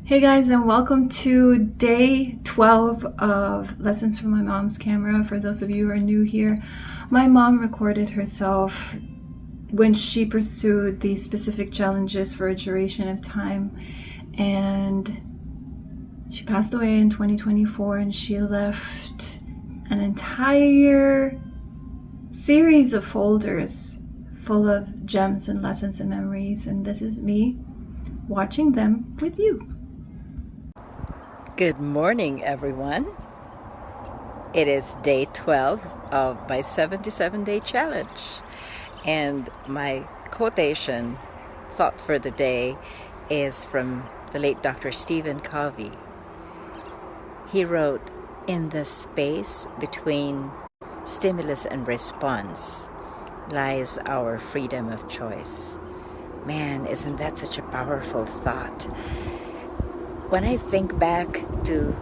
Hey guys, and welcome to day 12 of Lessons from My Mom's Camera. For those of you who are new here, my mom recorded herself when she pursued these specific challenges for a duration of time, and she passed away in 2024, and she left an entire series of folders full of gems and lessons and memories, and this is me watching them with you. Good morning, everyone. It is day 12 of my 77-day challenge. And my quotation thought for the day is from the late Dr. Stephen Covey. He wrote, "In the space between stimulus and response lies our freedom of choice." Man, isn't that such a powerful thought? When I think back to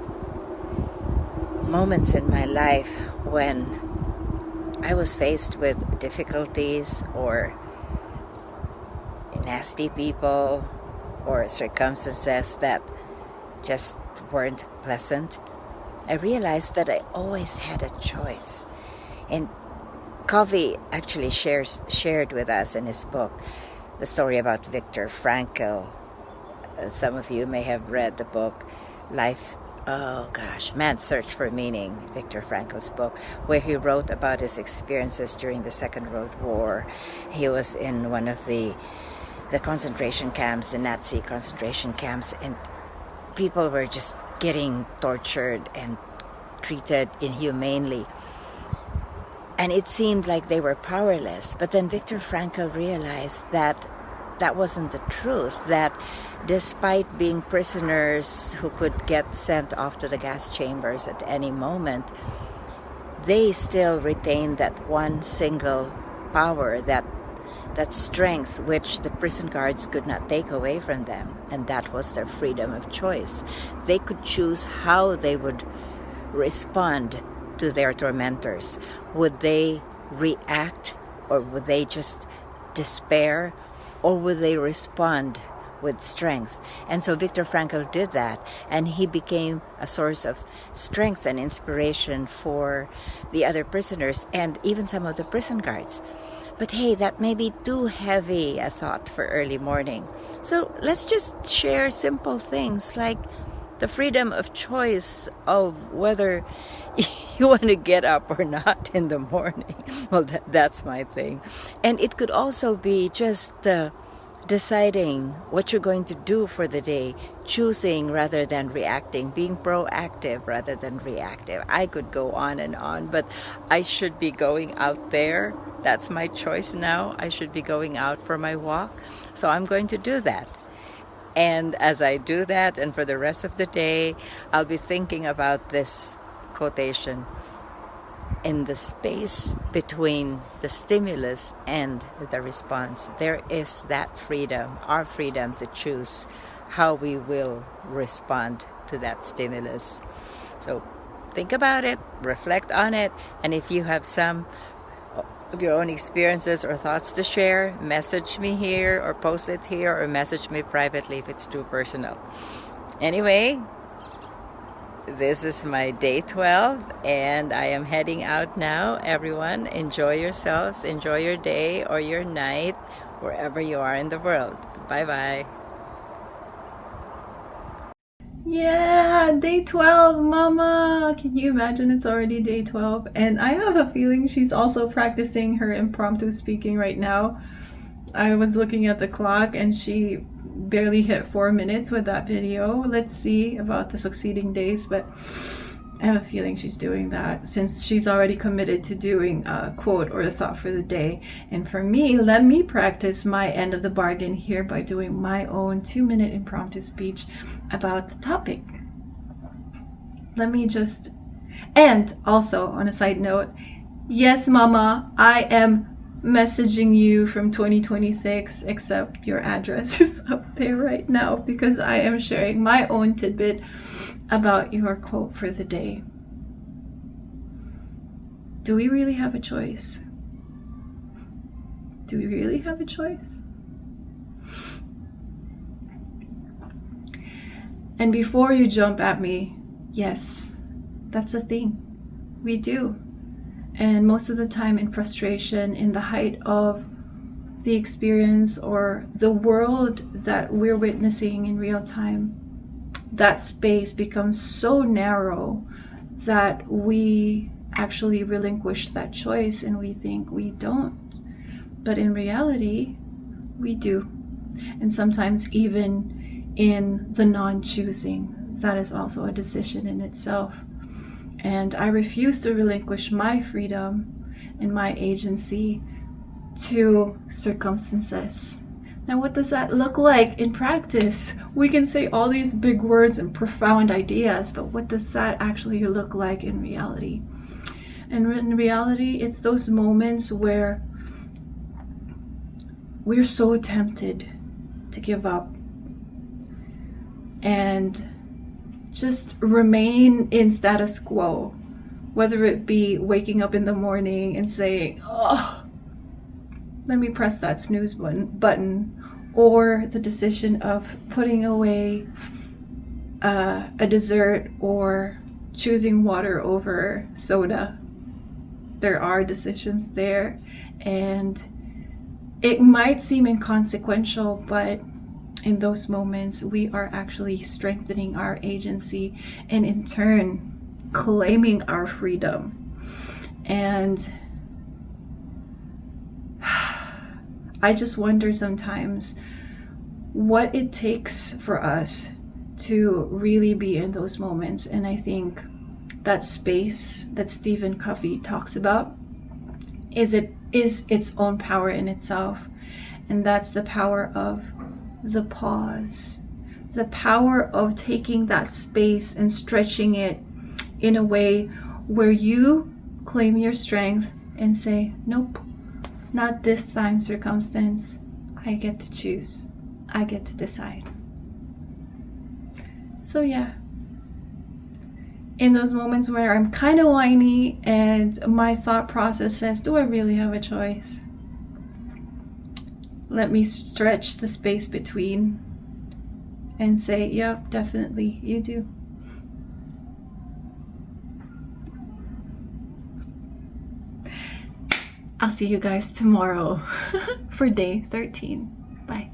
moments in my life when I was faced with difficulties or nasty people or circumstances that just weren't pleasant, I realized that I always had a choice. And Covey actually shared with us in his book the story about Viktor Frankl. Some of you may have read the book Man's Search for Meaning, Viktor Frankl's book, where he wrote about his experiences during the Second World War. He was in one of the concentration camps, the Nazi concentration camps, and people were just getting tortured and treated inhumanely. And it seemed like they were powerless. But then Viktor Frankl realized that that wasn't the truth, that despite being prisoners who could get sent off to the gas chambers at any moment, they still retained that one single power, that strength which the prison guards could not take away from them, and that was their freedom of choice. They could choose how they would respond to their tormentors. Would they react, or would they just despair, or would they respond with strength? And so Viktor Frankl did that, and he became a source of strength and inspiration for the other prisoners and even some of the prison guards. But hey, that may be too heavy a thought for early morning. So let's just share simple things like the freedom of choice of whether you want to get up or not in the morning. Well, that's my thing. And it could also be just deciding what you're going to do for the day, choosing rather than reacting, being proactive rather than reactive. I could go on, but I should be going out there. That's my choice now. I should be going out for my walk. So I'm going to do that. And as I do that, and for the rest of the day, I'll be thinking about this quotation: in the space between the stimulus and the response, there is that freedom, our freedom to choose how we will respond to that stimulus. So think about it, reflect on it, and if you have some of your own experiences or thoughts to share, message me here or post it here or message me privately if it's too personal. Anyway, this is my day 12 and I am heading out now. Everyone, enjoy yourselves, enjoy your day or your night, wherever you are in the world. Bye-bye. Yeah, day 12, mama! Can you imagine it's already day 12? And I have a feeling she's also practicing her impromptu speaking right now. I was looking at the clock and she barely hit 4 minutes with that video. Let's see about the succeeding days, but I have a feeling she's doing that since she's already committed to doing a quote or a thought for the day. And for me, let me practice my end of the bargain here by doing my own 2-minute impromptu speech about the topic. And also on a side note, yes, mama, I am messaging you from 2026, except your address is up there right now because I am sharing my own tidbit about your quote for the day. Do we really have a choice? Do we really have a choice? And before you jump at me, yes, that's a thing. We do. And most of the time in frustration, in the height of the experience or the world that we're witnessing in real time, that space becomes so narrow that we actually relinquish that choice and we think we don't. But in reality, we do. And sometimes even in the non-choosing, that is also a decision in itself. And I refuse to relinquish my freedom and my agency to circumstances. Now, what does that look like in practice? We can say all these big words and profound ideas, but what does that actually look like in reality? And in reality, it's those moments where we're so tempted to give up and just remain in status quo, whether it be waking up in the morning and saying, oh, let me press that snooze button, or the decision of putting away a dessert or choosing water over soda. There are decisions there, and it might seem inconsequential, but in those moments, we are actually strengthening our agency and in turn claiming our freedom. And I just wonder sometimes what it takes for us to really be in those moments. And I think that space that Stephen Covey talks about is its own power in itself. And that's the power of the pause, the power of taking that space and stretching it in a way where you claim your strength and say, nope, not this time, circumstance. I get to choose. I get to decide. So yeah, in those moments where I'm kind of whiny and my thought process says, do I really have a choice? Let me stretch the space between and say, yeah, definitely, you do. I'll see you guys tomorrow for day 13. Bye.